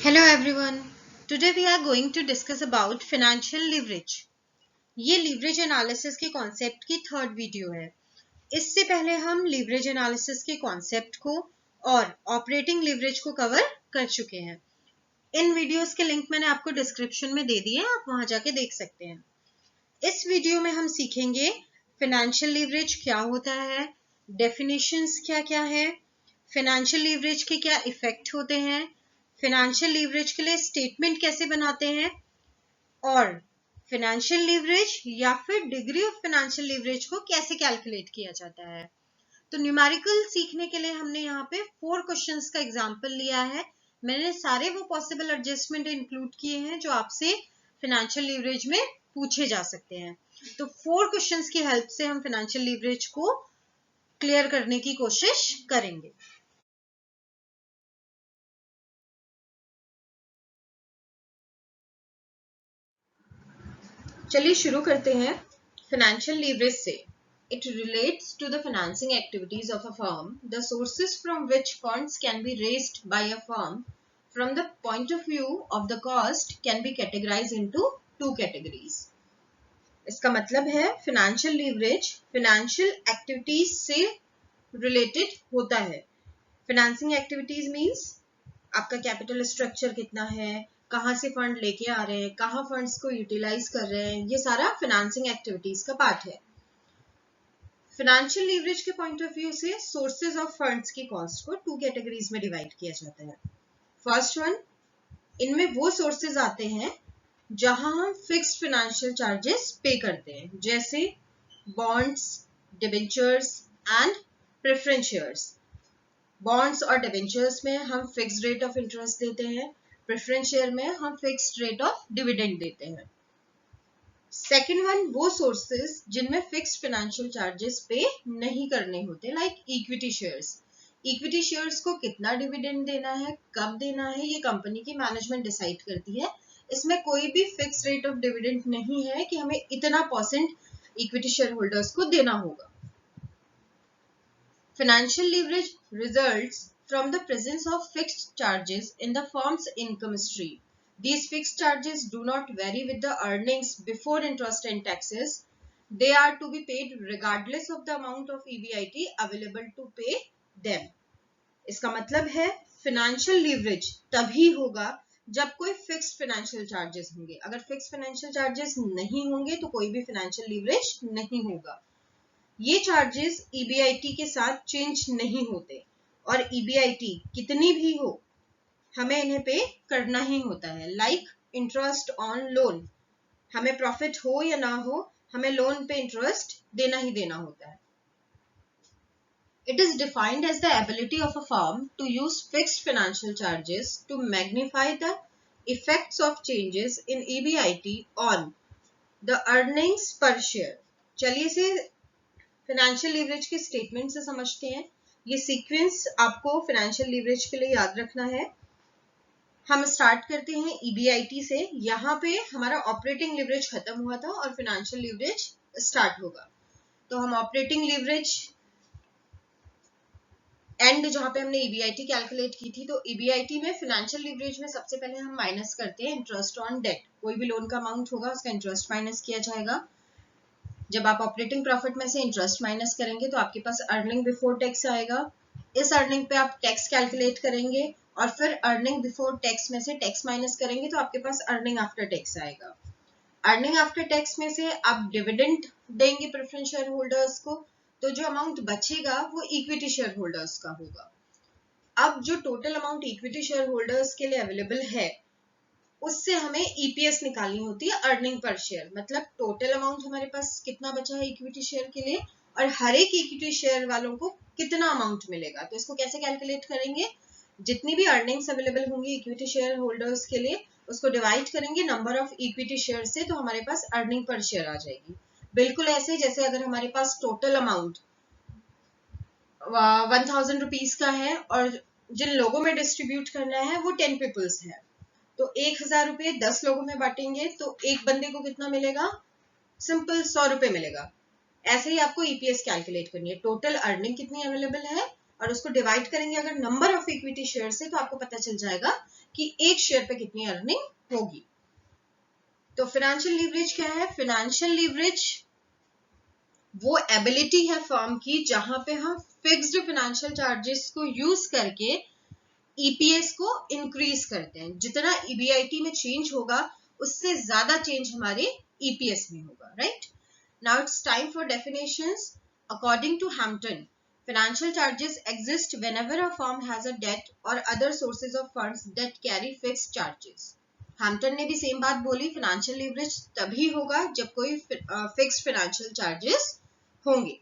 Hello everyone. Today we are going to discuss about financial leverage. ये leverage analysis के concept की third video है. इससे पहले हम leverage analysis के concept को और operating leverage को कवर कर चुके हैं. इन वीडियोस के लिंक मैंने आपको डिस्क्रिप्शन में दे दिए हैं, आप वहां जाके देख सकते हैं. इस वीडियो में हम सीखेंगे financial leverage क्या होता है, definitions क्या क्या है, financial leverage के क्या इफेक्ट होते हैं, फाइनेंशियल लीवरेज के लिए स्टेटमेंट कैसे बनाते हैं और फाइनेंशियल लीवरेज या फिर डिग्री ऑफ फाइनेंशियल लीवरेज को कैसे कैलकुलेट किया जाता है. तो न्यूमेरिकल सीखने के लिए हमने यहाँ पे 4 क्वेश्चंस का एग्जांपल लिया है. मैंने सारे वो पॉसिबल एडजस्टमेंट इंक्लूड किए हैं जो आपसे फाइनेंशियल लीवरेज में पूछे जा सकते हैं. तो 4 क्वेश्चंस की हेल्प से हम फाइनेंशियल लीवरेज को क्लियर करने की कोशिश करेंगे. चलिए शुरू करते हैं फाइनेंशियल लीवरेज से. It relates to the financing activities of a firm. The sources from which funds can be raised by a firm from the point of view of the cost can be categorized into 2 categories. इसका मतलब है financial leverage financial activities से related होता है. Financing activities means आपका capital structure कितना है, कहाँ से फंड लेके आ रहे हैं, कहाँ फंड्स को यूटिलाइज कर रहे हैं, ये सारा फाइनेंसिंग एक्टिविटीज का पार्ट है. फाइनेंशियल लीवरेज के पॉइंट ऑफ व्यू से सोर्सेज ऑफ फंड्स की कॉस्ट को 2 कैटेगरीज में डिवाइड किया जाता है. फर्स्ट वन, इनमें वो सोर्सेज आते हैं जहां हम फिक्स्ड फाइनेंशियल चार्जेस पे करते हैं, जैसे bonds, debentures and preference shares. Bonds और डिबेंचर्स में हम फिक्स्ड रेट ऑफ इंटरेस्ट देते हैं, प्रेफरेंस शेयर में हम फिक्स्ड रेट ऑफ डिविडेंड देते हैं. सेकेंड वन, वो सोर्सेज जिनमें फिक्स्ड फाइनेंशियल चार्जेस पे नहीं करने होते, like equity shares. Equity shares को कितना डिविडेंड देना है, कब देना है, ये कंपनी की मैनेजमेंट डिसाइड करती है. इसमें कोई भी फिक्स रेट ऑफ डिविडेंड नहीं है कि हमें इतना % इक्विटी शेयर होल्डर्स को देना होगा. Financial leverage results from the presence of fixed charges in the firm's income stream. These fixed charges do not vary with the earnings before interest and taxes. They are to be paid regardless of the amount of EBIT available to pay them. इसका मतलब है financial leverage तभी होगा जब कोई fixed financial charges होंगे. अगर fixed financial charges नहीं होंगे तो कोई भी financial leverage नहीं होगा. ये चार्जेस EBIT के साथ चेंज नहीं होते और EBIT कितनी भी हो हमें इन्हें पे करना ही होता है. लाइक इंटरेस्ट ऑन लोन, हमें प्रॉफिट हो या ना हो हमें लोन पे इंटरेस्ट देना ही देना होता है. It is defined as the ability of a firm to use fixed financial charges to magnify the effects of changes in EBIT on the earnings per share. चलिए इसे फाइनेंशियल लीवरेज के statement से समझते हैं. ये सीक्वेंस आपको financial leverage के लिए याद रखना है. हम स्टार्ट करते हैं EBIT से. यहाँ पे हमारा ऑपरेटिंग लीवरेज खत्म हुआ था और फाइनेंशियल लीवरेज स्टार्ट होगा. तो हम ऑपरेटिंग लीवरेज एंड जहां पे हमने EBIT कैलकुलेट की थी, तो EBIT में फाइनेंशियल लीवरेज में सबसे पहले हम माइनस करते हैं इंटरेस्ट ऑन डेट. कोई भी लोन का अमाउंट होगा उसका इंटरेस्ट माइनस किया जाएगा. जब आप ऑपरेटिंग प्रॉफिट में से इंटरेस्ट माइनस करेंगे तो आपके पास अर्निंग बिफोर टैक्स आएगा. इस अर्निंग पे आप टैक्स कैलकुलेट करेंगे और फिर अर्निंग बिफोर टैक्स में से टैक्स माइनस करेंगे तो आपके पास अर्निंग आफ्टर टैक्स आएगा. अर्निंग आफ्टर टैक्स में से आप डिविडेंड देंगे प्रेफरेंस शेयर होल्डर्स को, तो जो अमाउंट बचेगा वो इक्विटी शेयर होल्डर्स का होगा. अब जो total amount equity share holders के लिए अवेलेबल है उससे हमें EPS निकालनी होती है, अर्निंग पर शेयर. मतलब टोटल अमाउंट हमारे पास कितना बचा है इक्विटी शेयर के लिए और हर एक इक्विटी शेयर वालों को कितना अमाउंट मिलेगा. तो इसको कैसे कैलकुलेट करेंगे, जितनी भी अर्निंग्स अवेलेबल होंगी इक्विटी शेयर होल्डर्स के लिए उसको डिवाइड करेंगे नंबर ऑफ इक्विटी शेयर से, तो हमारे पास अर्निंग पर शेयर आ जाएगी. बिल्कुल ऐसे जैसे अगर हमारे पास टोटल अमाउंट 1000 रुपीज का है और जिन लोगों में डिस्ट्रीब्यूट करना है वो 10 पीपल्स है, तो 1000 रुपये 10 लोगों में बांटेंगे तो एक बंदे को कितना मिलेगा, सिंपल 100 रुपये मिलेगा. ऐसे ही आपको EPS कैलकुलेट करनी है. टोटल अर्निंग कितनी अवेलेबल है और उसको डिवाइड करेंगे अगर नंबर ऑफ इक्विटी शेयर से, तो आपको पता चल जाएगा कि एक शेयर पे कितनी अर्निंग होगी। तो फाइनेंशियल लीवरेज क्या है? फाइनेंशियल लीवरेज वो एबिलिटी है फर्म की जहां पे हम फिक्स्ड फाइनेंशियल चार्जेस को यूज करके ईपीएस को इंक्रीज करते हैं। जितना ईबीआईटी में चेंज होगा उससे ज्यादा चेंज हमारे ईपीएस में होगा, right? Now it's time for definitions. According to Hampton, financial charges exist whenever a firm has a debt or other sources of funds that carry fixed charges. Hampton ने भी same बात बोली, financial leverage तभी होगा जब कोई fixed financial charges होंगे।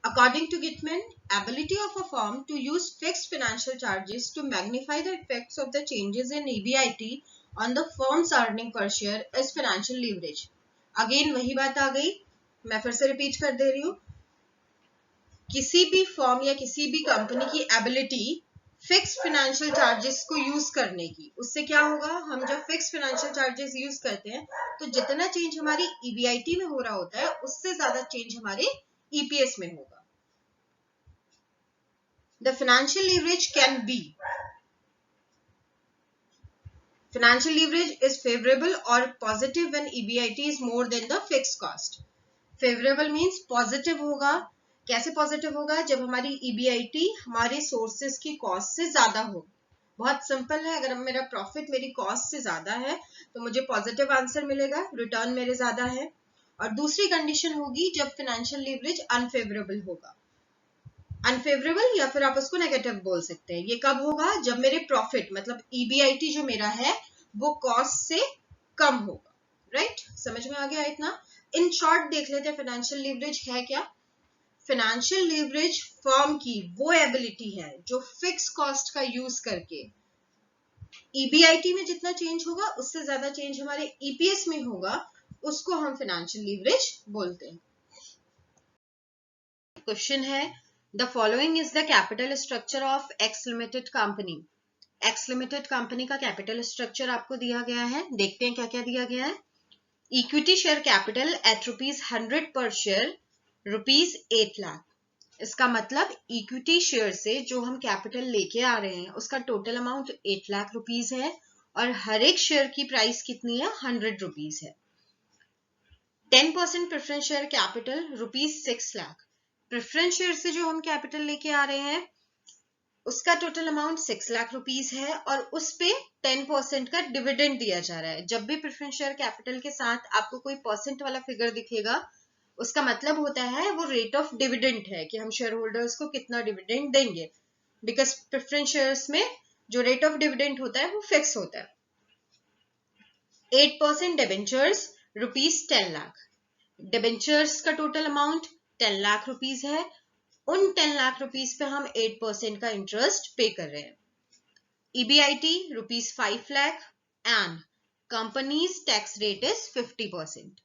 According to Gitman, ability of a firm to use fixed financial charges to magnify the effects of the changes in EBIT on the firm's earning per share is financial leverage. Again वही बात आ गई, मैं फिर से repeat कर दे रही हूँ। किसी भी फर्म या किसी भी कंपनी की एबिलिटी फिक्स फाइनेंशियल चार्जेस को यूज करने की, उससे क्या होगा? हम जब फिक्स फाइनेंशियल चार्जेस यूज करते हैं तो जितना चेंज हमारी ईबीआईटी में हो रहा होता है उससे ज्यादा चेंज हमारे ईपीएस में होगा। The financial leverage can be, financial leverage is favorable or positive when EBIT is more than the fixed cost. Favorable means positive होगा। कैसे पॉजिटिव होगा? जब हमारी ईबीआईटी हमारे सोर्सेस की कॉस्ट से ज्यादा हो। बहुत सिंपल है, अगर मेरा प्रॉफिट मेरी कॉस्ट से ज्यादा है तो मुझे पॉजिटिव आंसर मिलेगा, रिटर्न मेरे ज्यादा है। और दूसरी कंडीशन होगी जब फाइनेंशियल लीवरेज अनफेवरेबल होगा। अनफेवरेबल या फिर आप उसको नेगेटिव बोल सकते हैं। ये कब होगा? जब मेरे प्रॉफिट मतलब ईबीआईटी जो मेरा है वो कॉस्ट से कम होगा, राइट? समझ में आ गया इतना? इन शॉर्ट देख लेते हैं फाइनेंशियल लीवरेज है क्या। फाइनेंशियल लीवरेज फर्म की वो एबिलिटी है जो फिक्स कॉस्ट का यूज करके ईबीआईटी में जितना चेंज होगा उससे ज्यादा चेंज हमारे ईपीएस में होगा, उसको हम फाइनेंशियल लीवरेज बोलते हैं। क्वेश्चन है, The following is the capital structure of X Limited Company. X Limited Company का capital structure आपको दिया गया है। देखते हैं क्या क्या दिया गया है। Equity share capital at ₹100 per share, ₹8 lakh. इसका मतलब इक्विटी शेयर से जो हम कैपिटल लेके आ रहे हैं उसका टोटल अमाउंट 8 लाख रुपीस है और हर एक शेयर की प्राइस कितनी है? 100 रुपीस है। 10% preference share capital ₹6 lakh. Preference share से जो हम कैपिटल लेके आ रहे हैं उसका टोटल अमाउंट 6 लाख रुपीस है और उस पे 10% का डिविडेंड दिया जा रहा है। जब भी प्रेफरेंस शेयर कैपिटल के साथ आपको कोई परसेंट वाला फिगर दिखेगा उसका मतलब होता है वो रेट ऑफ डिविडेंड है कि हम शेयर होल्डर्स को कितना डिविडेंड देंगे, बिकॉज प्रेफरेंस शेयर्स में जो रेट ऑफ डिविडेंड होता है वो फिक्स होता है। 8% डिबेंचर्स ₹10 लाख। डिबेंचर्स का टोटल अमाउंट 10 लाख रुपीस है। उन 10 लाख रुपीस पे हम 8% का इंटरेस्ट पे कर रहे हैं। EBIT ₹5 lakh and companies tax rate is 50%।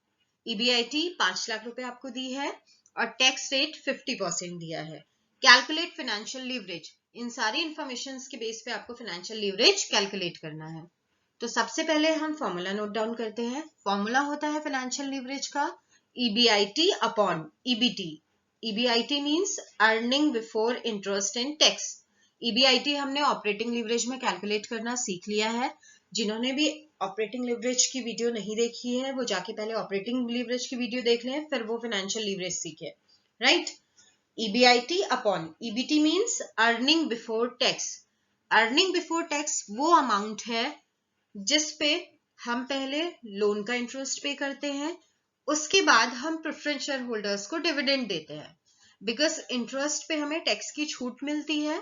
EBIT 5 lakh रुपए आपको दी है और टैक्स रेट 50% दिया है। Calculate financial leverage. इन सारी इंफॉर्मेशन के बेस पे आपको फाइनेंशियल लीवरेज कैलकुलेट करना है। तो सबसे पहले हम फॉर्मूला नोट डाउन करते हैं। फॉर्मूला होता है फाइनेंशियल लीवरेज का EBIT upon EBT। EBIT means earning before interest and tax. EBIT हमने ऑपरेटिंग लीवरेज में कैलकुलेट करना सीख लिया है। जिन्होंने भी ऑपरेटिंग लीवरेज की वीडियो नहीं देखी है वो जाके पहले ऑपरेटिंग लीवरेज की वीडियो देख लें, फिर वो फाइनेंशियल लीवरेज सीखे, right? EBIT upon EBT means earning before tax. Earning before tax वो अमाउंट है जिस पे हम पहले लोन का इंटरेस्ट पे करते हैं, उसके बाद हम प्रेफरेंस शेयर होल्डर्स को डिविडेंड देते हैं। बिकॉज इंटरेस्ट पे हमें टैक्स की छूट मिलती है,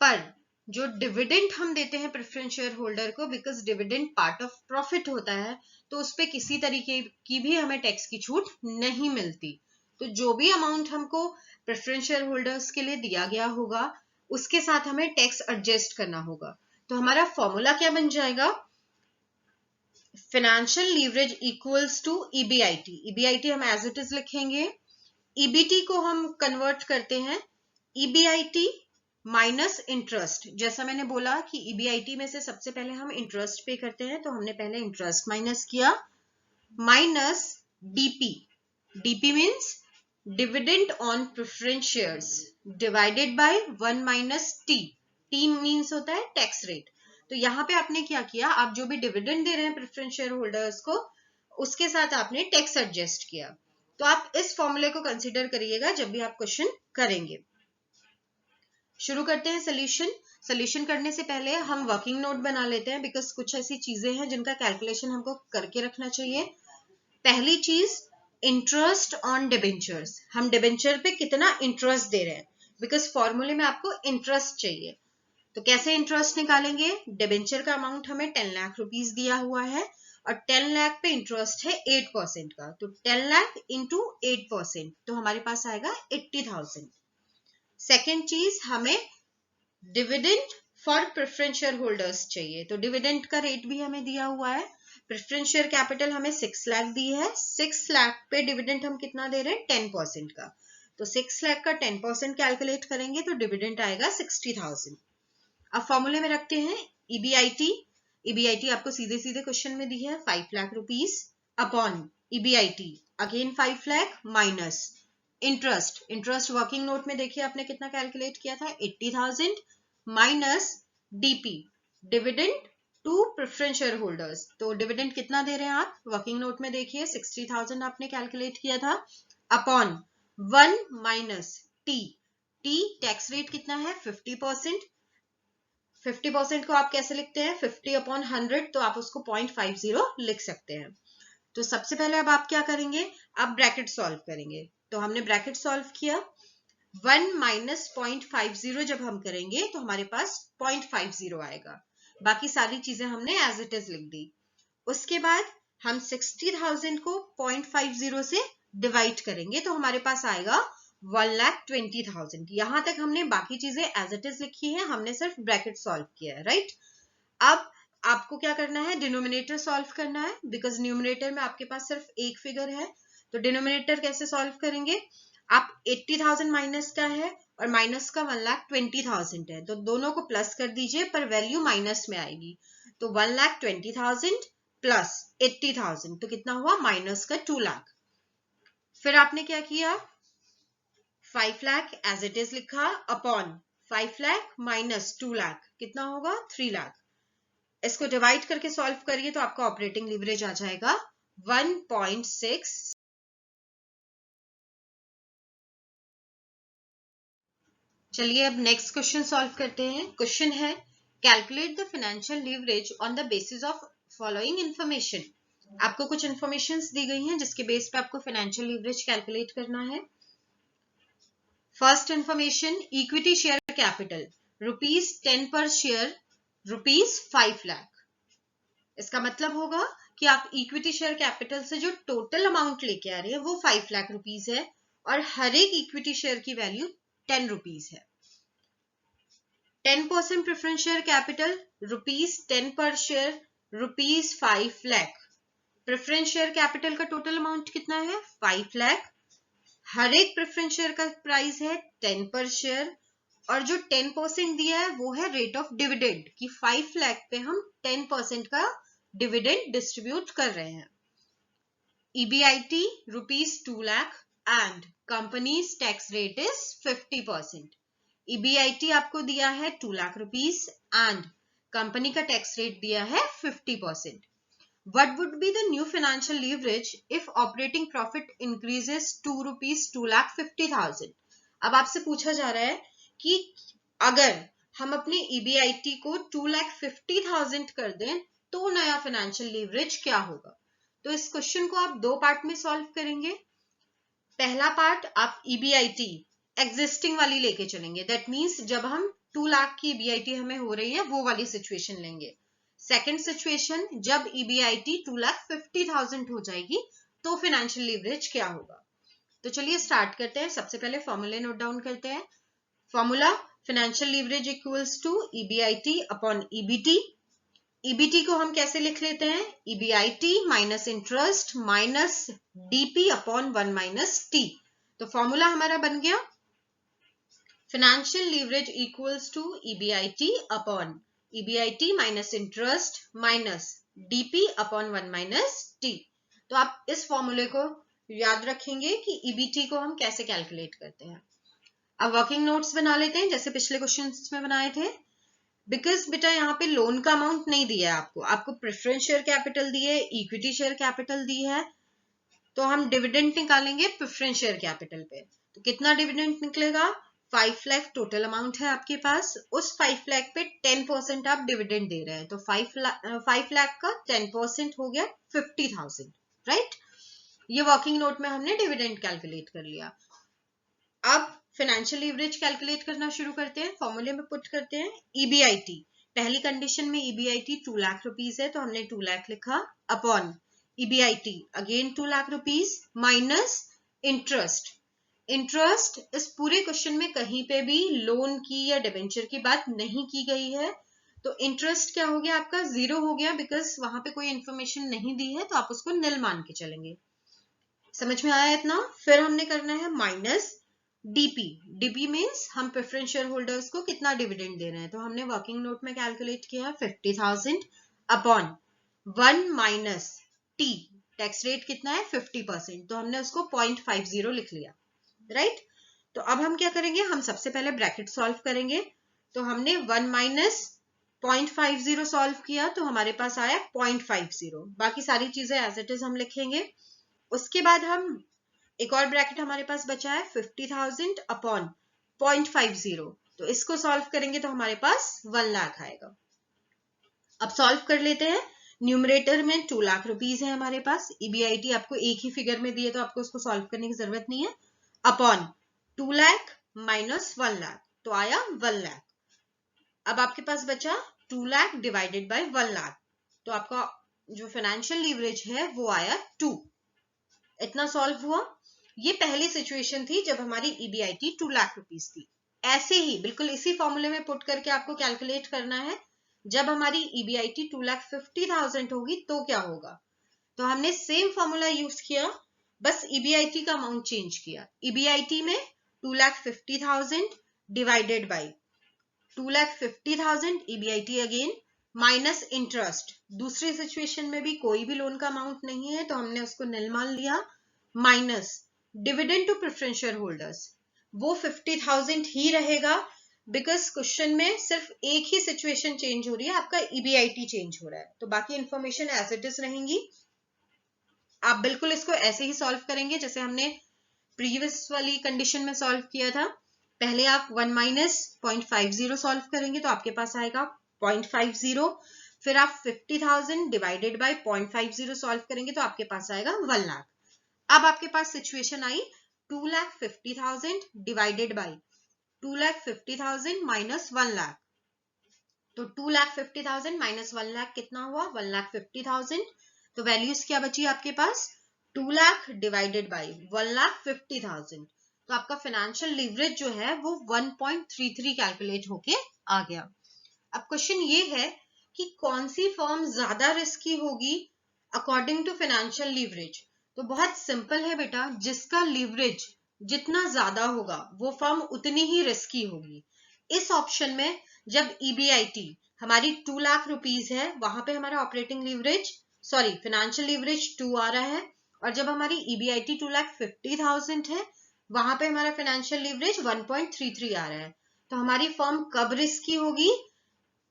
पर जो डिविडेंड हम देते हैं प्रेफरेंस शेयर होल्डर को, because dividend part of profit होता है, तो उस पे किसी तरीके की भी हमें टैक्स की छूट नहीं मिलती। तो जो भी अमाउंट हमको प्रेफरेंस शेयर होल्डर्स के लिए दिया गया होगा उसके साथ हमें टैक्स एडजस्ट करना होगा। तो हमारा फॉर्मूला क्या बन जाएगा? Financial leverage equals to EBIT। EBIT हम एज इट इज लिखेंगे, EBT को हम कन्वर्ट करते हैं EBIT माइनस इंटरेस्ट। जैसा मैंने बोला कि EBIT में से सबसे पहले हम इंटरेस्ट पे करते हैं, तो हमने पहले इंटरेस्ट माइनस किया, minus DP। DP means dividend on preference shares divided by 1 minus T। T means होता है टैक्स रेट। तो यहाँ पे आपने क्या किया, आप जो भी डिविडेंड दे रहे हैं प्रेफरेंस शेयर होल्डर्स को, उसके साथ आपने टैक्स एडजस्ट किया। तो आप इस फॉर्मूले को कंसीडर करिएगा जब भी आप क्वेश्चन करेंगे। शुरू करते हैं सोल्यूशन। सोल्यूशन करने से पहले हम वर्किंग नोट बना लेते हैं, बिकॉज कुछ ऐसी चीजें हैं जिनका कैलकुलेशन हमको करके रखना चाहिए। पहली चीज, इंटरेस्ट ऑन डिबेंचर्स। हम डिबेंचर पे कितना इंटरेस्ट दे रहे हैं, बिकॉज फॉर्मूले में आपको इंटरेस्ट चाहिए। तो कैसे इंटरेस्ट निकालेंगे, डिबेंचर का अमाउंट हमें 10 लाख रुपीस दिया हुआ है और 10 लाख पे इंटरेस्ट है 8% का, तो 10 लाख इंटू 8%, तो हमारे पास आएगा 80,000। सेकेंड चीज, हमें dividend for preference share holders चाहिए, तो डिविडेंड का रेट भी हमें दिया हुआ है। प्रेफरेंस शेयर कैपिटल हमें 6 लाख दी है, 6 लाख पे डिविडेंड हम कितना दे रहे हैं, 10% का, तो 6 लाख का 10% कैलकुलेट करेंगे तो डिविडेंड आएगा 60,000। अब फॉर्मूले में रखते हैं ईबीआईटी। ईबीआईटी आपको सीधे सीधे क्वेश्चन में दी है 5 lakh rupees upon EBIT again 5 lakh minus interest. Interest working note में देखिए आपने कितना कैलकुलेट किया था, 80,000 minus DP dividend to preference share holders. तो डिविडेंड कितना दे रहे हैं आप, वर्किंग नोट में देखिए 60,000 आपने कैलकुलेट किया था, upon 1 minus T. T tax rate कितना है, 50%। 50% को आप कैसे लिखते हैं, 50 अपॉन 100, तो आप उसको 0.50 लिख सकते हैं। तो सबसे पहले अब आप क्या करेंगे, आप ब्रैकेट सॉल्व करेंगे। तो हमने ब्रैकेट सॉल्व किया, 1 माइनस 0.50 जब हम करेंगे तो हमारे पास 0.50 आएगा। बाकी सारी चीजें हमने एज इट इज लिख दी। उसके बाद हम 60,000 को 0.50 से डिवाइड करेंगे तो हमारे पास आएगा 1,20,000। यहां तक हमने बाकी चीजें एज इट इज लिखी है, हमने सिर्फ ब्रैकेट सॉल्व किया है, राइट। अब आपको क्या करना है, डिनोमिनेटर सॉल्व करना है, बिकॉज न्यूमरेटर में आपके पास सिर्फ एक फिगर है। तो डिनोमिनेटर कैसे सॉल्व करेंगे, आप 80,000 माइनस का है और माइनस का 1,20,000 है, तो दोनों को प्लस कर दीजिए पर वैल्यू माइनस में आएगी। तो 1,20,000 प्लस 80,000 तो कितना हुआ, माइनस का 2 लाख। फिर आपने क्या किया, 5 लाख एज इट इज लिखा अपॉन 5 लाख माइनस 2 लाख कितना होगा, 3 लाख। इसको डिवाइड करके सॉल्व करिए तो आपका ऑपरेटिंग लीवरेज आ जाएगा 1.6। चलिए अब नेक्स्ट क्वेश्चन सॉल्व करते हैं। क्वेश्चन है, calculate the financial leverage on the basis of following information. आपको कुछ इंफॉर्मेशंस दी गई हैं जिसके बेस पे आपको फाइनेंशियल लीवरेज कैलकुलेट करना है। First information, equity share capital ₹10 पर शेयर ₹5 लाख। इसका मतलब होगा कि आप इक्विटी शेयर कैपिटल से जो टोटल अमाउंट लेके आ रहे हैं वो 5 लाख रुपीस है और हर एक इक्विटी शेयर की वैल्यू 10 रुपीस है। 10% प्रेफरेंस शेयर कैपिटल ₹10 पर share ₹5 lakh. Preference share capital का टोटल अमाउंट कितना है, 5 लाख। हर एक प्रेफरेंस शेयर का प्राइस है 10 पर शेयर और जो 10% दिया है वो है रेट ऑफ डिविडेंड कि 5 लाख पे हम 10% का डिविडेंड डिस्ट्रीब्यूट कर रहे हैं। EBIT ₹2 lakh and companies tax rate is 50%। EBIT आपको दिया है 2 लाख रुपीस एंड कंपनी का टैक्स रेट दिया है 50%। What would be the new financial leverage if operating profit increases to ₹2,50,000? अब आपसे पूछा जा रहा है कि अगर हम अपने EBIT को 2,50,000 कर दें तो नया फाइनेंशियल लीवरेज क्या होगा। तो इस क्वेश्चन को आप दो पार्ट में सॉल्व करेंगे। पहला पार्ट आप EBIT एग्जिस्टिंग वाली लेके चलेंगे, दैट मीन्स जब हम 2 लाख की EBIT हमें हो रही है वो वाली सिचुएशन लेंगे। सेकेंड सिचुएशन, जब EBIT 2,50,000 हो जाएगी तो फाइनेंशियल लीवरेज क्या होगा। तो चलिए स्टार्ट करते हैं। सबसे पहले फॉर्मूले नोट डाउन करते हैं। Formula, financial leverage equals to EBIT upon EBT। EBT को हम कैसे लिख लेते हैं, EBIT minus interest minus DP upon 1 minus T। तो फॉर्मूला हमारा बन गया financial leverage equals to EBIT upon EBIT minus interest minus DP upon 1 minus T। तो आप इस फॉर्मूले को याद रखेंगे कि EBT को हम कैसे कैलकुलेट करते हैं। अब वर्किंग नोट्स बना लेते हैं जैसे पिछले क्वेश्चंस में बनाए थे। बिकॉज बेटा यहाँ पे लोन का अमाउंट नहीं दिया है आपको प्रेफरेंस शेयर कैपिटल दी है, इक्विटी शेयर कैपिटल दी है, तो हम डिविडेंड निकालेंगे प्रेफरेंस शेयर कैपिटल पे। तो कितना डिविडेंड निकलेगा? 5 लाख टोटल अमाउंट है आपके पास, उस 5 लाख पे 10% आप डिविडेंड दे रहे हैं, तो 5 लाख का 10% हो गया 50,000, राइट। ये वर्किंग नोट में हमने डिविडेंड कैलकुलेट कर लिया। अब फाइनेंशियल लीवरेज कैलकुलेट करना शुरू करते हैं, फॉर्मूले में पुट करते हैं EBIT। पहली कंडीशन में EBIT 2 लाख रुपीस है, तो हमने 2 लाख लिखा, upon EBIT again 2 lakh rupees minus interest. Interest इस पूरे क्वेश्चन में कहीं पे भी लोन की या डिबेंचर की बात नहीं की गई है, तो इंटरेस्ट क्या हो गया आपका? 0 हो गया, बिकॉज वहां पे कोई इंफॉर्मेशन नहीं दी है, तो आप उसको निल मान के चलेंगे। समझ में आया इतना? फिर हमने करना है माइनस DP। DP मीन्स हम प्रेफरेंस शेयर होल्डर्स को कितना डिविडेंड दे रहे हैं, तो हमने वर्किंग नोट में कैलकुलेट किया 50,000 upon 1 minus T, tax rate कितना है? 50%, तो हमने उसको 0.50 लिख लिया, राइट। तो अब हम क्या करेंगे? हम सबसे पहले ब्रैकेट सॉल्व करेंगे, तो हमने 1 माइनस 0.50 सॉल्व किया, तो हमारे पास आया 0.50, बाकी सारी चीजें एज इट इज हम लिखेंगे। उसके बाद हम एक और ब्रैकेट हमारे पास बचा है 50,000 अपॉन 0.50, तो इसको सॉल्व करेंगे तो हमारे पास 1 लाख आएगा। अब सॉल्व कर लेते हैं। न्यूमरेटर में 2 लाख रुपीस है हमारे पास, EBIT आपको एक ही फिगर में दिए, तो आपको उसको सॉल्व करने की जरूरत नहीं है, अपॉन 2 लाख माइनस 1 लाख, तो आया 1 लाख। अब आपके पास बचा 2 लाख डिवाइडेड बाय 1 लाख, तो आपका जो फाइनेंशियल लीवरेज है वो आया 2। इतना सॉल्व हुआ। ये पहली सिचुएशन थी जब हमारी EBIT 2 लाख रुपीस थी। ऐसे ही बिल्कुल इसी फॉर्मूले में पुट करके आपको कैलकुलेट करना है, जब हमारी EBIT 2,50,000 होगी तो क्या होगा। तो हमने सेम फॉर्मूला यूज किया, बस EBIT का अमाउंट चेंज किया। EBIT में 2,50,000 divided by 2,50,000 EBIT again minus interest. दूसरी सिचुएशन में भी कोई भी लोन का अमाउंट नहीं है, तो हमने उसको निल मान लिया, minus dividend to preference share holders, वो 50,000 ही रहेगा, बिकॉज क्वेश्चन में सिर्फ एक ही सिचुएशन चेंज हो रही है, आपका EBIT चेंज हो रहा है, तो बाकी इंफॉर्मेशन एज इट इज रहेंगी। आप बिल्कुल इसको ऐसे ही सॉल्व करेंगे जैसे हमने प्रीवियस वाली कंडीशन में सॉल्व किया था। पहले आप 1 माइनस 0.50 सॉल्व करेंगे, तो आपके पास आएगा 0.50, फिर आप 50,000 डिवाइडेड बाय 0.50 सॉल्व करेंगे, तो आपके पास आएगा 1 लाख। अब आपके पास सिचुएशन आई 2,50,000 डिवाइडेड बाय 2,50,000 माइनस 1 लाख, तो 2,50,000 माइनस 1 लाख कितना हुआ? 1,50,000। तो वैल्यूज क्या बची आपके पास? 2 लाख डिवाइडेड बाई 1,50,000, तो आपका फाइनेंशियल लीवरेज जो है वो 1.33 कैलकुलेट होके आ गया। अब क्वेश्चन ये है कि कौन सी फर्म ज्यादा रिस्की होगी अकॉर्डिंग टू फाइनेंशियल लीवरेज। तो बहुत सिंपल है बेटा, जिसका लीवरेज जितना ज्यादा होगा वो फर्म उतनी ही रिस्की होगी। इस ऑप्शन में जब EBIT हमारी 2 लाख रुपीस है, वहां पे हमारा ऑपरेटिंग लीवरेज फाइनेंशियल लीवरेज 2 आ रहा है, और जब हमारी EBIT 2,50,000 है, वहां पे हमारा फाइनेंशियल लीवरेज 1.33 आ रहा है। तो हमारी फर्म कब रिस्की होगी?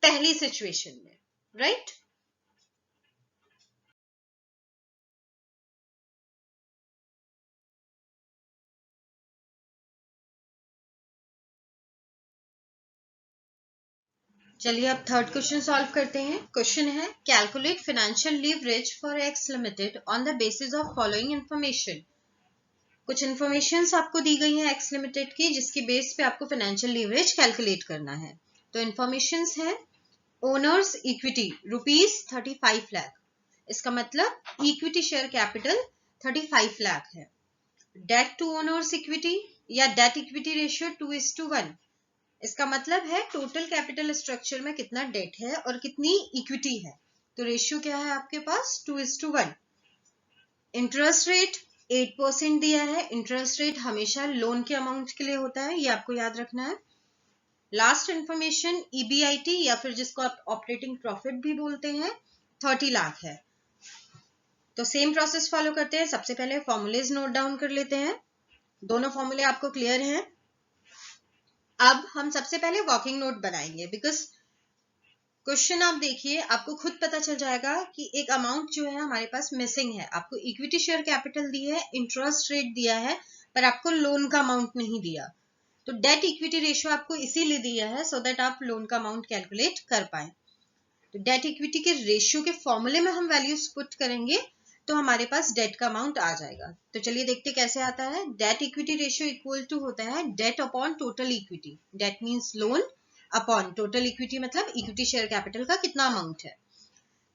पहली सिचुएशन में, राइट। चलिए अब थर्ड क्वेश्चन सॉल्व करते हैं। क्वेश्चन है calculate financial leverage for x limited on the basis of following information. कुछ इंफॉर्मेशन आपको दी गई है एक्स लिमिटेड की, जिसकी बेस पे आपको फाइनेंशियल लीवरेज कैलकुलेट करना है। तो इंफॉर्मेशन है ओनर्स इक्विटी ₹35 लाख, इसका मतलब इक्विटी शेयर कैपिटल 35 लाख है। डेट टू ओनर्स इक्विटी या डेट इक्विटी रेशियो 2:1, इसका मतलब है टोटल कैपिटल स्ट्रक्चर में कितना डेट है और कितनी इक्विटी है। तो रेशियो क्या है आपके पास? 2:1। इंटरेस्ट रेट 8% दिया है। इंटरेस्ट रेट हमेशा लोन के अमाउंट के लिए होता है, ये आपको याद रखना है। लास्ट इंफॉर्मेशन EBIT या फिर जिसको आप ऑपरेटिंग प्रॉफिट भी बोलते हैं 30 लाख है। तो सेम प्रोसेस फॉलो करते हैं। सबसे पहले फॉर्मूलेज नोट डाउन कर लेते हैं। दोनों फॉर्मूले आपको क्लियर हैं। अब हम सबसे पहले वर्किंग नोट बनाएंगे, बिकॉज क्वेश्चन आप देखिए, आपको खुद पता चल जाएगा कि एक अमाउंट जो है हमारे पास मिसिंग है। आपको इक्विटी शेयर कैपिटल दी है, इंटरेस्ट रेट दिया है, पर आपको लोन का अमाउंट नहीं दिया। तो डेट इक्विटी रेशियो आपको इसीलिए दिया है सो दैट आप लोन का अमाउंट कैलकुलेट कर पाए। तो डेट इक्विटी के रेशियो के फॉर्मूले में हम वैल्यूज पुट करेंगे तो हमारे पास डेट का अमाउंट आ जाएगा। तो चलिए देखते कैसे आता है। Debt equity ratio equal to होता है debt upon total equity. Debt means loan upon total equity मतलब इक्विटी शेयर कैपिटल का कितना अमाउंट है।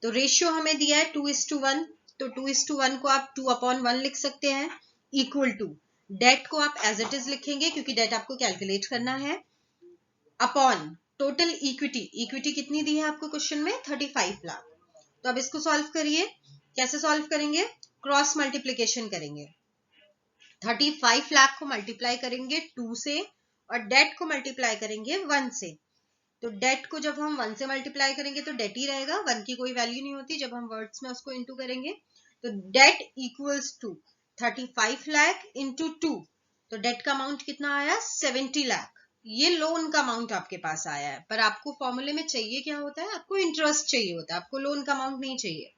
तो रेशियो हमें दिया है 2:1, तो 2:1 को आप 2/1 लिख सकते हैं, इक्वल टू डेट को आप एज इट इज लिखेंगे क्योंकि डेट आपको कैलकुलेट करना है, अपॉन टोटल इक्विटी। इक्विटी कितनी दी है आपको क्वेश्चन में? 35 लाख। तो अब इसको सॉल्व करिए। कैसे सॉल्व करेंगे? क्रॉस मल्टीप्लीकेशन करेंगे। 35 लाख को मल्टीप्लाई करेंगे 2 से और डेट को मल्टीप्लाई करेंगे 1 से। तो डेट को जब हम 1 से मल्टीप्लाई करेंगे तो डेट ही रहेगा, 1 की कोई वैल्यू नहीं होती जब हम वर्ड्स में उसको इनटू करेंगे। तो debt equals to 35 lakh into 2। तो डेट का अमाउंट कितना आया? 70 लाख। ये लोन का अमाउंट आपके पास आया है, पर आपको फॉर्मूले में चाहिए क्या होता है? आपको इंटरेस्ट चाहिए होता है, आपको लोन का अमाउंट नहीं चाहिए।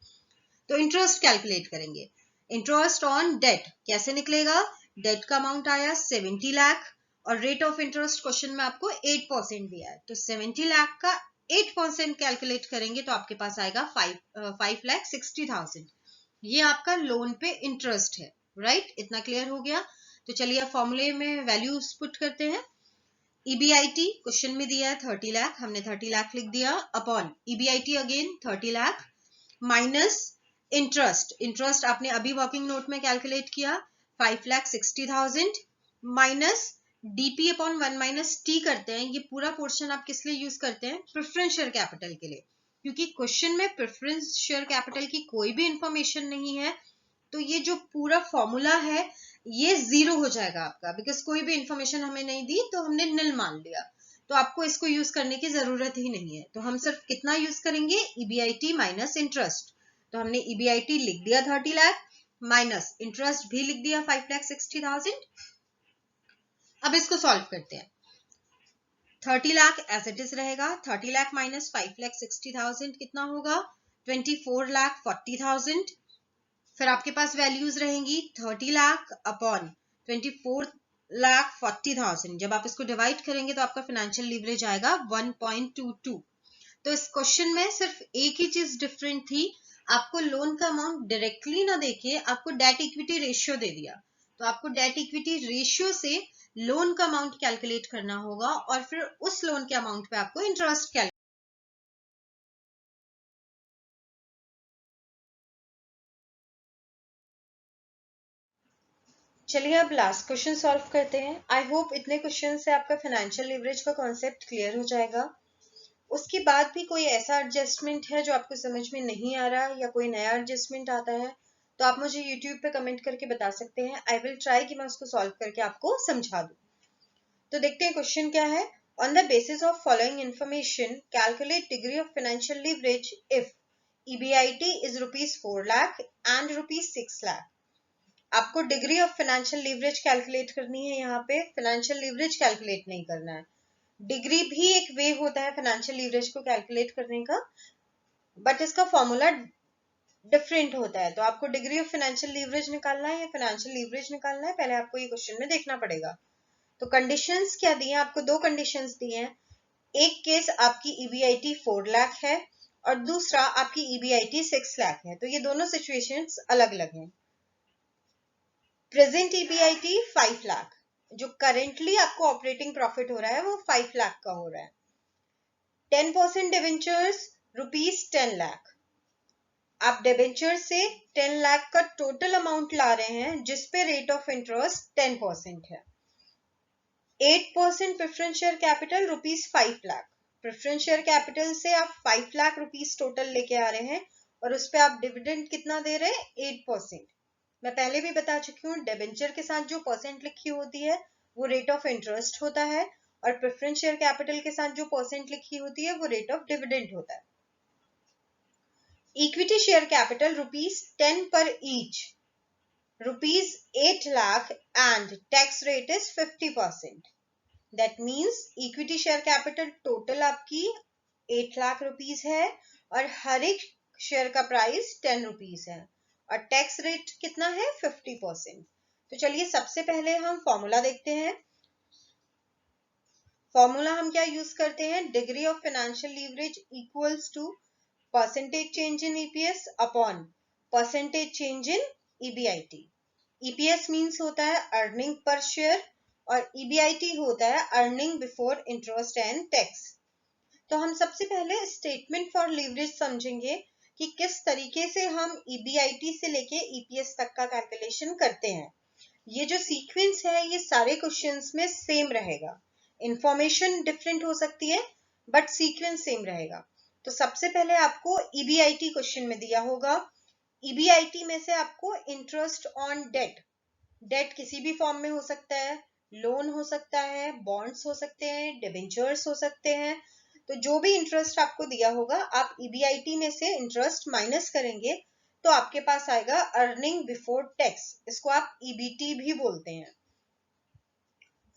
तो इंटरेस्ट कैलकुलेट करेंगे। इंटरेस्ट ऑन डेट कैसे निकलेगा? डेट का अमाउंट आया 70 लाख और रेट ऑफ इंटरेस्ट क्वेश्चन में आपको 8% दिया है। तो 70 लाख का 8% कैलकुलेट करेंगे तो आपके पास आएगा 5,60,000। ये आपका लोन पे इंटरेस्ट है, राइट? इतना क्लियर हो गया। तो चलिए फॉर्मूले में वैल्यूज पुट करते हैं। ईबीआईटी क्वेश्चन में दिया है 30 लाख, हमने 30 लाख लिख दिया, upon EBIT again 30 lakh minus interest आपने अभी वर्किंग नोट में कैलकुलेट किया 5,60,000 minus DP upon 1 minus T करते हैं। ये पूरा पोर्शन आप किस लिए यूज करते हैं? प्रेफरेंस शेयर कैपिटल के लिए, क्योंकि क्वेश्चन में प्रेफरेंस शेयर कैपिटल की कोई भी इंफॉर्मेशन नहीं है। तो ये जो पूरा फॉर्मूला है ये जीरो हो जाएगा आपका, बिकॉज कोई भी इंफॉर्मेशन हमें नहीं दी तो हमने निल मान लिया। तो आपको इसको यूज करने की जरूरत ही नहीं है। तो हम सिर्फ कितना यूज करेंगे? EBIT minus interest. तो हमने ईबीआईटी लिख दिया 30 लाख माइनस इंटरेस्ट भी लिख दिया 5,60,000। अब इसको सॉल्व करते हैं। 30 लाख एज इट इज रहेगा, 30 लाख माइनस 5,60,000 कितना होगा? 24,40,000। फिर आपके पास वैल्यूज रहेंगी 30 लाख अपॉन 24,40,000। जब आप इसको डिवाइड करेंगे तो आपका फाइनेंशियल लीवरेज आएगा 1.22। तो इस क्वेश्चन में सिर्फ एक ही चीज डिफरेंट थी, आपको लोन का अमाउंट डायरेक्टली ना देके आपको डेट इक्विटी रेशियो दे दिया। तो आपको डेट इक्विटी रेशियो से लोन का अमाउंट कैलकुलेट करना होगा और फिर उस लोन के अमाउंट पे आपको इंटरेस्ट कैलकुलेट। चलिए अब लास्ट क्वेश्चन सॉल्व करते हैं। आई होप इतने क्वेश्चन से आपका फाइनेंशियल लीवरेज का कॉन्सेप्ट क्लियर हो जाएगा। उसके बाद भी कोई ऐसा एडजस्टमेंट है जो आपको समझ में नहीं आ रहा या कोई नया एडजस्टमेंट आता है तो आप मुझे यूट्यूब पे कमेंट करके बता सकते हैं। आई विल ट्राई कि मैं उसको सॉल्व करके आपको समझा दूं। तो देखते हैं क्वेश्चन क्या है। On the basis of following information calculate degree of financial leverage if EBIT is ₹4 lakh and ₹6 lakh. आपको degree of financial leverage calculate करनी है, यहाँ पे फाइनेंशियल लीवरेज कैलकुलेट नहीं करना है। डिग्री भी एक वे होता है फाइनेंशियल लीवरेज को कैलकुलेट करने का, बट इसका फॉर्मूला डिफरेंट होता है। तो आपको डिग्री ऑफ फाइनेंशियल लीवरेज निकालना है या फाइनेंशियल लीवरेज निकालना है, पहले आपको ये क्वेश्चन में देखना पड़ेगा। तो कंडीशंस क्या दी हैं? आपको दो कंडीशंस दी हैं। एक केस आपकी EBIT 4 लाख है और दूसरा आपकी EBIT 6 लाख है। तो ये दोनों सिचुएशंस अलग अलग हैं। प्रेजेंट EBIT 5 लाख, जो करेंटली आपको ऑपरेटिंग प्रॉफिट हो रहा है वो 5 लाख का हो रहा है। 10% डिवेंचर्स ₹10 लाख। आप डिवेंचर से 10 लाख का टोटल अमाउंट ला रहे हैं जिसपे रेट ऑफ इंटरेस्ट 10% है। 8% preference share capital ₹5 lakh. Preference share capital से आप 5 लाख रुपीस टोटल लेके आ रहे हैं और उस पर आप डिविडेंड कितना दे रहे हैं? 8%। मैं पहले भी बता चुकी हूँ, डिबेंचर के साथ जो परसेंट लिखी होती है वो रेट ऑफ इंटरेस्ट होता है और प्रेफरेंस शेयर कैपिटल के साथ जो परसेंट लिखी होती है वो रेट ऑफ डिविडेंड होता है। इक्विटी शेयर कैपिटल ₹10 पर each, ₹8 lakh and tax rate is 50%। That means equity share capital total आपकी 8 लाख रुपीस है और हर एक शेयर का प्राइस 10 रुपीस है और टैक्स रेट कितना है 50%। तो चलिए सबसे पहले हम फॉर्मूला देखते हैं। फॉर्मूला हम क्या यूज करते हैं, degree of financial leverage equals to percentage change in EPS upon percentage change in EBIT. EPS means होता है अर्निंग पर शेयर और ईबीआईटी होता है earning before interest and tax. तो हम सबसे पहले स्टेटमेंट फॉर लीवरेज समझेंगे कि किस तरीके से हम ईबीआईटी से लेके ईपीएस तक का कैलकुलेशन करते हैं। ये जो सीक्वेंस है ये सारे क्वेश्चंस में सेम रहेगा, इंफॉर्मेशन डिफरेंट हो सकती है बट सीक्वेंस सेम रहेगा। तो सबसे पहले आपको ईबीआईटी क्वेश्चन में दिया होगा, ईबीआईटी में से आपको इंटरेस्ट ऑन डेट, डेट किसी भी फॉर्म में हो सकता है, लोन हो सकता है, बॉन्ड्स हो सकते हैं, डिबेंचर्स हो सकते हैं। तो जो भी इंटरेस्ट आपको दिया होगा आप ईबीआईटी में से इंटरेस्ट माइनस करेंगे तो आपके पास आएगा अर्निंग बिफोर टैक्स, इसको आप ईबीटी भी बोलते हैं।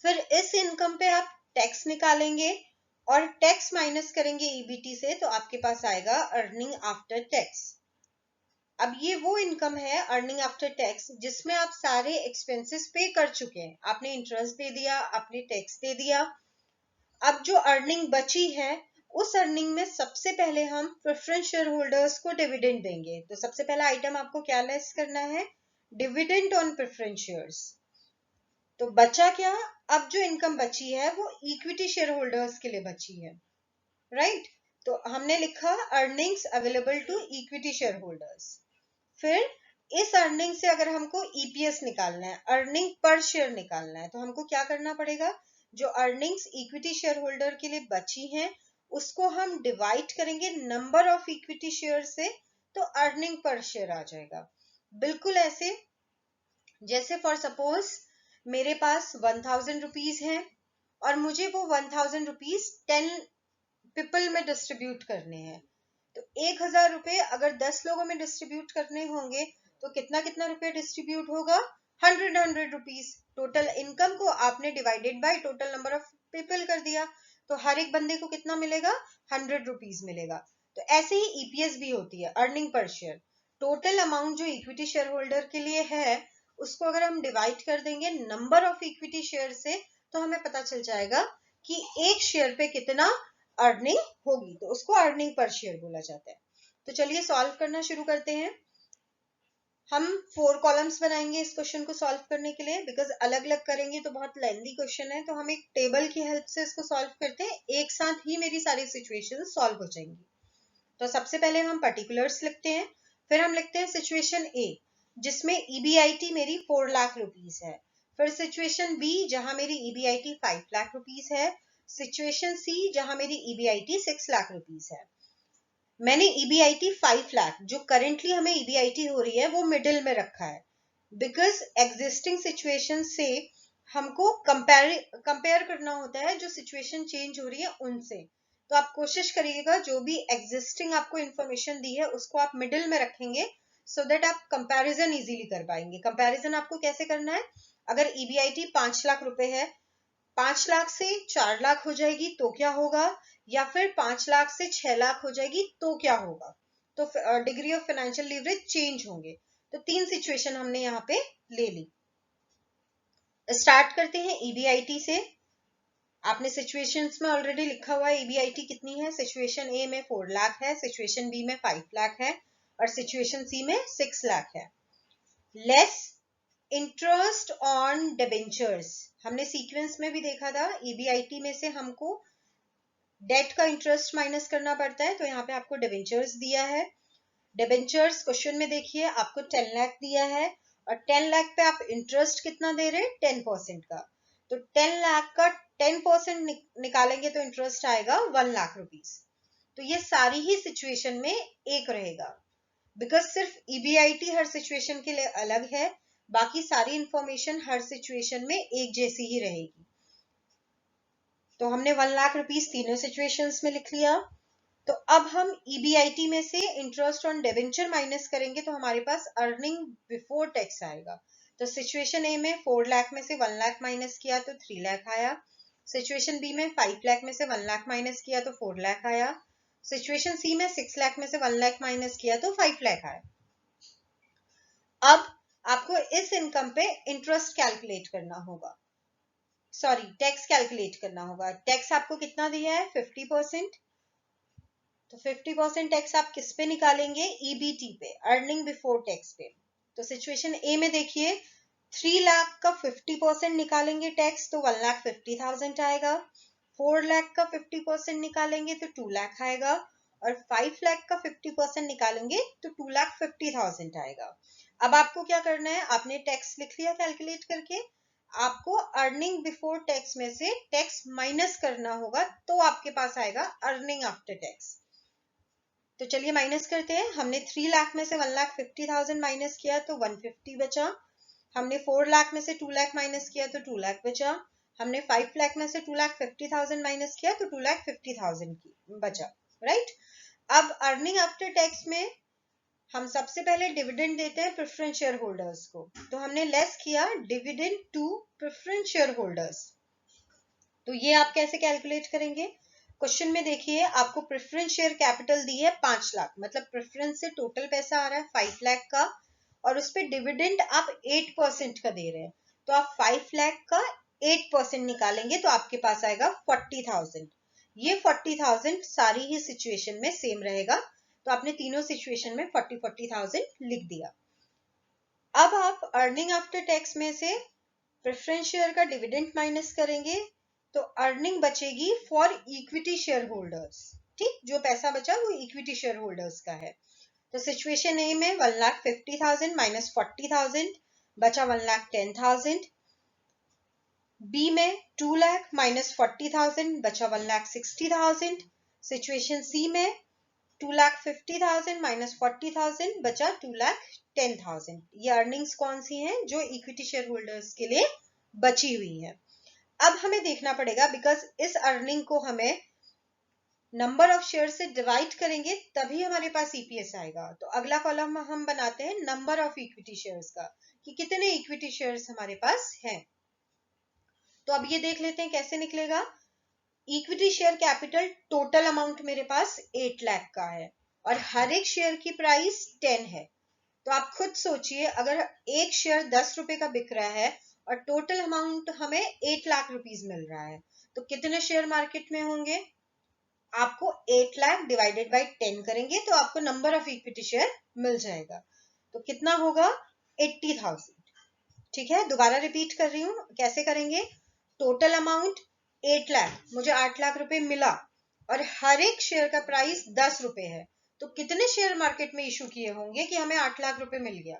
फिर इस इनकम पे आप टैक्स निकालेंगे और टैक्स माइनस करेंगे ईबीटी से तो आपके पास आएगा अर्निंग आफ्टर टैक्स। अब ये वो इनकम है अर्निंग आफ्टर टैक्स जिसमें आप सारे एक्सपेंसेस पे कर चुके हैं, आपने इंटरेस्ट दे दिया, आपने टैक्स दे दिया। अब जो अर्निंग बची है उस अर्निंग में सबसे पहले हम प्रेफरेंस शेयर होल्डर्स को डिविडेंड देंगे। तो सबसे पहला आइटम आपको क्या लेस करना है, डिविडेंड ऑन प्रेफरेंस शेयर्स। तो बचा क्या, अब जो इनकम बची है वो इक्विटी शेयर होल्डर्स के लिए बची है, राइट। तो हमने लिखा earnings available to equity share holders. फिर इस अर्निंग से अगर हमको ईपीएस निकालना है, अर्निंग पर शेयर निकालना है, तो हमको क्या करना पड़ेगा, जो अर्निंग्स इक्विटी शेयर होल्डर के लिए बची हैं उसको हम डिवाइड करेंगे नंबर ऑफ इक्विटी शेयर से, तो अर्निंग पर शेयर आ जाएगा। बिल्कुल ऐसे जैसे फॉर सपोज मेरे पास 1000 रुपीज है और मुझे वो 1000 रुपीज 10 पीपल में डिस्ट्रीब्यूट करने हैं। तो 1000 रुपए अगर 10 लोगों में डिस्ट्रीब्यूट करने होंगे तो कितना कितना रुपए डिस्ट्रीब्यूट होगा, 100 रुपीज। टोटल इनकम को आपने divided by total number of people कर दिया तो हर एक बंदे को कितना मिलेगा, 100 रुपीज मिलेगा। तो ऐसे ही ईपीएस भी होती है, earning per share. Total amount जो इक्विटी शेयर होल्डर के लिए है उसको अगर हम डिवाइड कर देंगे नंबर ऑफ इक्विटी शेयर से तो हमें पता चल जाएगा कि एक शेयर पे कितना अर्निंग होगी, तो उसको अर्निंग पर शेयर बोला जाता है। तो चलिए सॉल्व करना शुरू करते हैं। हम 4 कॉलम्स बनाएंगे इस क्वेश्चन को सॉल्व करने के लिए, बिकॉज अलग अलग करेंगे तो बहुत लेंथी क्वेश्चन है। तो हम एक टेबल की हेल्प से इसको सॉल्व करते हैं, एक साथ ही मेरी सारी सिचुएशन सॉल्व हो जाएंगी। तो सबसे पहले हम पर्टिकुलर्स लिखते हैं, फिर हम लिखते हैं सिचुएशन ए जिसमें ईबीआईटी मेरी 4 लाख रुपीस है। फिर सिचुएशन बी जहां मेरी ईबीआईटी 5 लाख रुपीस है। सिचुएशन सी जहां मेरी ईबीआईटी 6 लाख रुपीस है। मैंने ईबीआईटी 5 लाख जो करेंटली हमें ईबीआईटी हो रही है वो मिडिल में रखा है, बिकॉज एग्जिस्टिंग सिचुएशन से हमको कंपेयर करना होता है जो सिचुएशन चेंज हो रही है उनसे। तो आप कोशिश करिएगा जो भी एग्जिस्टिंग आपको इंफॉर्मेशन दी है उसको आप मिडिल में रखेंगे सो दैट आप कंपैरिजन इजीली कर पाएंगे। कंपैरिजन आपको कैसे करना है, अगर ईबीआईटी 5 लाख रुपए है, 5 लाख से 4 लाख हो जाएगी तो क्या होगा, या फिर 5 लाख से 6 लाख हो जाएगी तो क्या होगा। तो degree of financial leverage change होंगे। तो 3 सिचुएशन हमने यहाँ पे ले ली। स्टार्ट करते हैं ईबीआईटी से। आपने सिचुएशंस में ऑलरेडी लिखा हुआ है ईबीआईटी कितनी है, सिचुएशन ए में 4 लाख है, सिचुएशन बी में 5 लाख है और सिचुएशन सी में 6 लाख है। लेस इंटरेस्ट ऑन डिबेंचर्स, हमने सीक्वेंस में भी देखा था ईबीआईटी में से हमको डेट का इंटरेस्ट माइनस करना पड़ता है, तो यहाँ पे आपको डिबेंचर्स दिया है। डिबेंचर्स क्वेश्चन में देखिए आपको 10 लाख दिया है और 10 लाख पे आप इंटरेस्ट कितना दे रहे हैं, 10% का। तो 10 लाख का 10% निकालेंगे तो इंटरेस्ट आएगा 1 लाख रुपीस। तो ये सारी ही सिचुएशन में एक रहेगा, बिकॉज सिर्फ ईबीआईटी हर सिचुएशन के लिए अलग है, बाकी सारी इंफॉर्मेशन हर सिचुएशन में एक जैसी ही रहेगी। तो हमने 1 लाख रुपीस तीनों सिचुएशंस में लिख लिया। तो अब हम ईबीआईटी में से इंटरेस्ट ऑन डिबेंचर माइनस करेंगे तो हमारे पास अर्निंग बिफोर टैक्स आएगा। तो सिचुएशन ए में 4 लाख में से 1 लाख माइनस किया तो 3 लाख आया। सिचुएशन बी में 5 लाख में से 1 लाख माइनस किया तो 4 लाख आया। सिचुएशन सी में 6 लाख में से 1 लाख माइनस किया तो 5 लाख आया। अब आपको इस इनकम पे इंटरेस्ट कैलकुलेट करना होगा, सॉरी टैक्स कैलकुलेट करना होगा। टैक्स आपको कितना दिया है 50%, तो 50% टैक्स आप किस पे निकालेंगे, ईबीटी पे, अर्निंग बिफोर टैक्स पे। तो सिचुएशन ए में देखिए 3 लाख का 50% निकालेंगे टैक्स तो 1,50,000 आएगा, 4 लाख का 50% निकालेंगे तो 2 लाख आएगा, और 5 लाख का 50% निकालेंगे तो 2,50,000 आएगा। अब आपको क्या करना है, आपने टैक्स लिख लिया कैलकुलेट करके, आपको अर्निंग बिफोर टैक्स में से टैक्स माइनस करना होगा तो आपके पास आएगा अर्निंग आफ्टर टैक्स। तो चलिए माइनस करते हैं। हमने 3 लाख में से 1,50,000 माइनस किया तो 150 बचा, हमने 4 लाख में से 2 लाख माइनस किया तो 2 लाख बचा, हमने 5 लाख में से 2,50,000 माइनस किया तो 2,50,000 की बचा, राइट। अब अर्निंग आफ्टर टैक्स में हम सबसे पहले डिविडेंड देते हैं प्रेफरेंस शेयर होल्डर्स को, तो हमने लेस किया dividend to preference share holders. तो ये आप कैसे कैलकुलेट करेंगे, क्वेश्चन में देखिए आपको प्रेफरेंस शेयर कैपिटल दी है 5 लाख, मतलब प्रेफरेंस से टोटल पैसा आ रहा है 5 लाख का, और उस पर डिविडेंड आप 8% का दे रहे हैं, तो आप 5 लाख का 8% निकालेंगे तो आपके पास आएगा 40,000। ये 40,000 सारी ही सिचुएशन में सेम रहेगा, तो आपने तीनों सिचुएशन में 40,000 लिख दिया। अब आप अर्निंग आफ्टर टैक्स में से प्रेफरेंस शेयर का डिविडेंड माइनस करेंगे तो अर्निंग बचेगी फॉर इक्विटी शेयर होल्डर्स, ठीक, जो पैसा बचा वो इक्विटी शेयर होल्डर्स का है। तो सिचुएशन ए में 1,50,000 माइनस 40,000 बचा 1,10,000, बी में 2 लाख माइनस 40,000 बचा 1,60,000, सिचुएशन सी में 2,50,000 माइनस 40,000 बचा 2,10,000। ये अर्निंग्स कौन सी हैं, जो इक्विटी शेयर होल्डर्स के लिए बची हुई है। अब हमें देखना पड़ेगा, बिकॉज इस अर्निंग को हमें नंबर ऑफ शेयर से डिवाइड करेंगे तभी हमारे पास ईपीएस आएगा। तो अगला कॉलम हम बनाते हैं नंबर ऑफ इक्विटी शेयर्स का, कि कितने इक्विटी शेयर्स हमारे पास हैं। तो अब ये देख लेते हैं कैसे निकलेगा। Equity share capital total amount मेरे पास 8 लाख का है और हर एक शेयर की प्राइस 10 है। तो आप खुद सोचिए, अगर एक शेयर 10 रुपए का बिक रहा है और टोटल अमाउंट हमें 8 लाख रुपीस मिल रहा है, तो कितने शेयर मार्केट में होंगे। आपको 8 लाख डिवाइडेड बाई 10 करेंगे तो आपको नंबर ऑफ इक्विटी शेयर मिल जाएगा। तो कितना होगा 80,000। ठीक है, दोबारा रिपीट कर रही हूं, कैसे करेंगे। टोटल अमाउंट 8 लाख, मुझे 8 लाख रुपए मिला और हर एक शेयर का प्राइस 10 रुपए है, तो कितने शेयर मार्केट में इशू किए होंगे कि हमें 8 लाख रुपए मिल गया।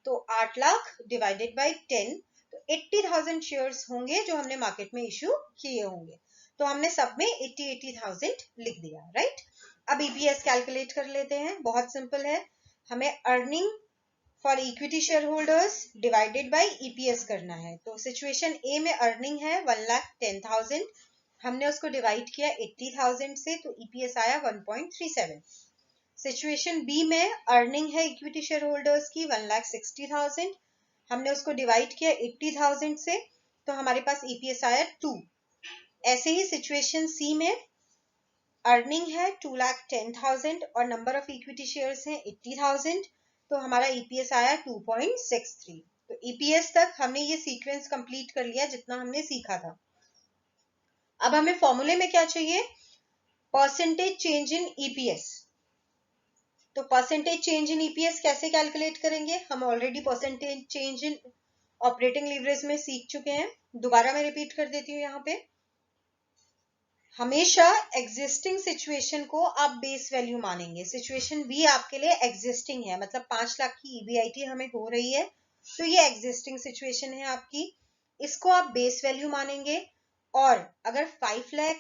तो 8 लाख डिवाइडेड बाई 10, तो 80,000 शेयर्स होंगे जो हमने मार्केट में इशू किए होंगे। तो हमने सब में 80,000 लिख दिया, राइट। अब ईपीएस कैलकुलेट कर लेते हैं, बहुत सिंपल है। हमें earning for equity share holders divided by EPS करना है। तो सिचुएशन ए में अर्निंग है 1,10,000, हमने उसको डिवाइड किया 80,000 से, तो ईपीएस आया 1.37। सिचुएशन बी में अर्निंग है इक्विटी शेयर होल्डर्स की 1,60,000, हमने उसको डिवाइड किया 80,000 से, तो हमारे पास ईपीएस आया 2। ऐसे ही सिचुएशन सी में अर्निंग है 2,10,000 और नंबर ऑफ इक्विटी शेयर्स हैं 80,000, तो हमारा ईपीएस आया 2.63। तो ईपीएस तक हमने ये सीक्वेंस कंप्लीट कर लिया जितना हमने सीखा था। अब हमें फॉर्मूले में क्या चाहिए, परसेंटेज चेंज इन ईपीएस। तो परसेंटेज चेंज इन ईपीएस कैसे कैलकुलेट करेंगे, हम ऑलरेडी परसेंटेज चेंज इन ऑपरेटिंग लीवरेज में सीख चुके हैं। दोबारा मैं रिपीट कर देती हूँ। यहाँ पे हमेशा एग्जिस्टिंग सिचुएशन को आप बेस वैल्यू मानेंगे। सिचुएशन बी आपके लिए एग्जिस्टिंग है, मतलब 5 लाख की ईबीआईटी हमें हो रही है, तो ये एग्जिस्टिंग सिचुएशन है आपकी, इसको आप बेस वैल्यू मानेंगे। और अगर 5 लाख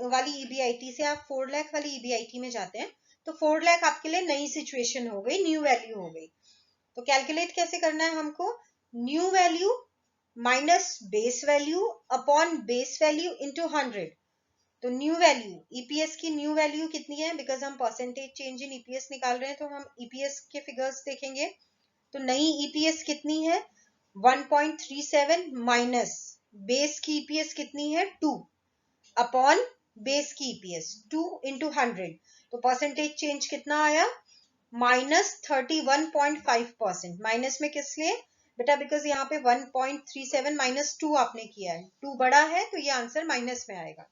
वाली ईबीआईटी से आप 4 लाख वाली ईबीआईटी में जाते हैं तो 4 लाख आपके लिए नई सिचुएशन हो गई, न्यू वैल्यू हो गई। तो कैलकुलेट कैसे करना है हमको, new value minus base value upon base value into 100। तो न्यू वैल्यू, ईपीएस की न्यू वैल्यू कितनी है, बिकॉज हम परसेंटेज चेंज इन ईपीएस निकाल रहे हैं तो हम ईपीएस के फिगर्स देखेंगे। तो नई ईपीएस कितनी है 1.37 माइनस बेस की ईपीएस कितनी है 2 अपॉन बेस की ईपीएस 2 इंटू 100, तो परसेंटेज चेंज कितना आया? -31.5%। माइनस में किस लिए बेटा? बिकॉज यहाँ पे 1.37 माइनस 2 आपने किया है, 2 बड़ा है तो ये आंसर माइनस में आएगा।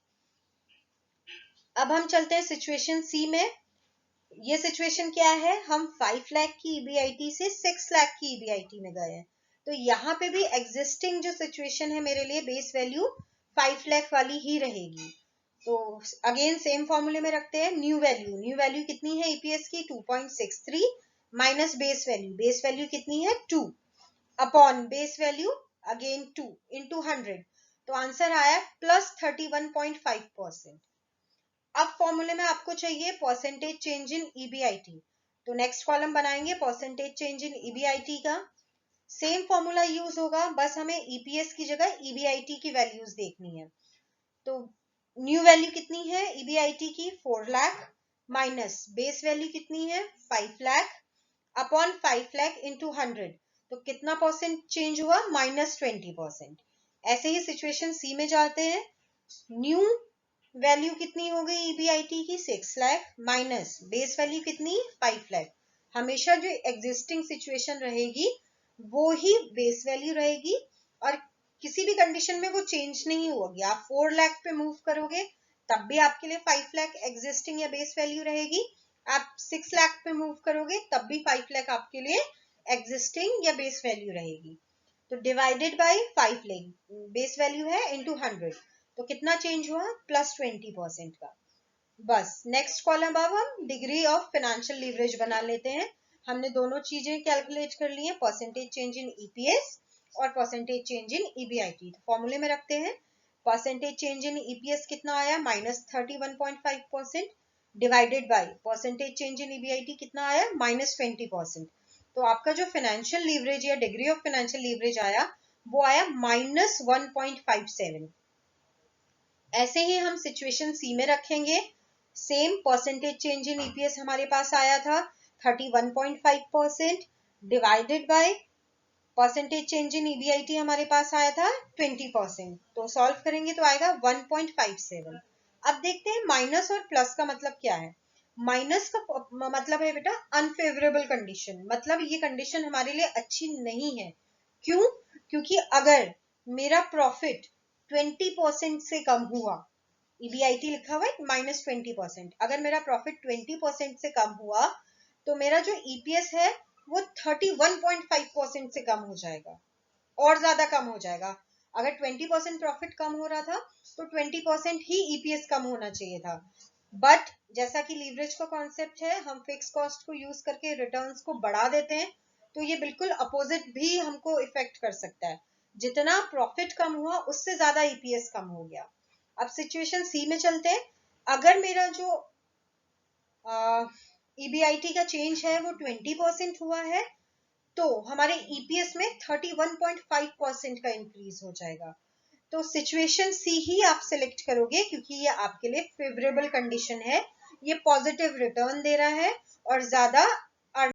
अब हम चलते हैं सिचुएशन सी में। ये सिचुएशन क्या है? हम 5 लाख की ईबीआईटी से 6 लाख की ईबीआईटी में गए हैं, तो यहाँ पे भी एग्जिस्टिंग जो सिचुएशन है मेरे लिए बेस वैल्यू 5 लाख वाली ही रहेगी। तो अगेन सेम फॉर्मूले में रखते हैं। न्यू वैल्यू कितनी है ईपीएस की? 2.63 माइनस बेस वैल्यू कितनी है? 2 upon base value again 2 into 100, तो आंसर आया +31.5%। अब फॉर्मूले में आपको चाहिए परसेंटेज चेंज इन ईबीआईटी, तो नेक्स्ट कॉलम बनाएंगे परसेंटेज चेंज इन ईबीआईटी का। सेम फॉर्मूला यूज होगा, बस हमें ईपीएस की जगह ईबीआईटी की वैल्यूज देखनी है। तो न्यू वैल्यू कितनी है ईबीआईटी की? 4 लाख माइनस बेस वैल्यू कितनी है? 5 लाख अपॉन 5 लाख इंटू 100, तो कितना परसेंट चेंज हुआ? -20%। ऐसे ही सिचुएशन सी में जाते हैं। न्यू वैल्यू कितनी हो गई ईबीआईटी की? 6 लाख माइनस बेस वैल्यू कितनी? 5 लाख। हमेशा जो एग्जिस्टिंग सिचुएशन रहेगी वो ही बेस वैल्यू रहेगी, और किसी भी कंडीशन में वो चेंज नहीं होगी। आप 4 लाख पे मूव करोगे तब भी आपके लिए 5 लाख एग्जिस्टिंग या बेस वैल्यू रहेगी। आप 6 लाख पे मूव करोगे तब भी 5 लाख आपके लिए एग्जिस्टिंग या बेस वैल्यू रहेगी। तो divided by 5 lakh base value है इंटू 100, तो कितना चेंज हुआ? +20% का। बस नेक्स्ट कॉलम अब हम डिग्री ऑफ फाइनेंशियल लीवरेज बना लेते हैं। हमने दोनों चीजें कैलकुलेट कर ली है, परसेंटेज चेंज इन ईपीएस और परसेंटेज चेंज इन ईबीआईटी। तो फॉर्मूले में रखते हैं। परसेंटेज चेंज इन ईपीएस कितना आया? -31.5% divided by percentage change in EBIT कितना आया? -20%। तो आपका जो फाइनेंशियल लीवरेज या डिग्री ऑफ फाइनेंशियल लीवरेज आया वो आया -1.57। ऐसे ही हम सिचुएशन सी में रखेंगे। Same percentage change in EPS हमारे पास आया था 31.5% divided by percentage change in EBIT हमारे पास आया था 20%। तो सॉल्व करेंगे तो आएगा 1.57। अब देखते हैं माइनस और प्लस का मतलब क्या है। माइनस का मतलब है बेटा अनफेवरेबल कंडीशन, मतलब ये कंडीशन हमारे लिए अच्छी नहीं है। क्यों? क्योंकि अगर मेरा प्रॉफिट 20% से कम हुआ, ईबीआईटी लिखा हुआ है -20%, अगर मेरा प्रॉफिट 20% से कम हुआ तो मेरा जो ईपीएस है वो 31.5% से कम हो जाएगा, और ज्यादा कम हो जाएगा। अगर 20% प्रॉफिट कम हो रहा था तो 20% ही ईपीएस कम होना चाहिए था। बट जैसा कि लीवरेज का कॉन्सेप्ट है, हम फिक्स कॉस्ट को यूज करके रिटर्न्स को बढ़ा देते हैं, तो ये बिल्कुल अपोजिट भी हमको इफेक्ट कर सकता है। जितना प्रॉफिट कम हुआ उससे ज्यादा ईपीएस कम हो गया। अब सिचुएशन सी में चलते हैं। अगर मेरा जो ईबीआईटी का चेंज है वो 20% हुआ है तो हमारे ईपीएस में 31.5% का इंक्रीज हो जाएगा। तो सिचुएशन सी ही आप सिलेक्ट करोगे क्योंकि ये आपके लिए फेवरेबल कंडीशन है, ये पॉजिटिव रिटर्न दे रहा है और ज्यादा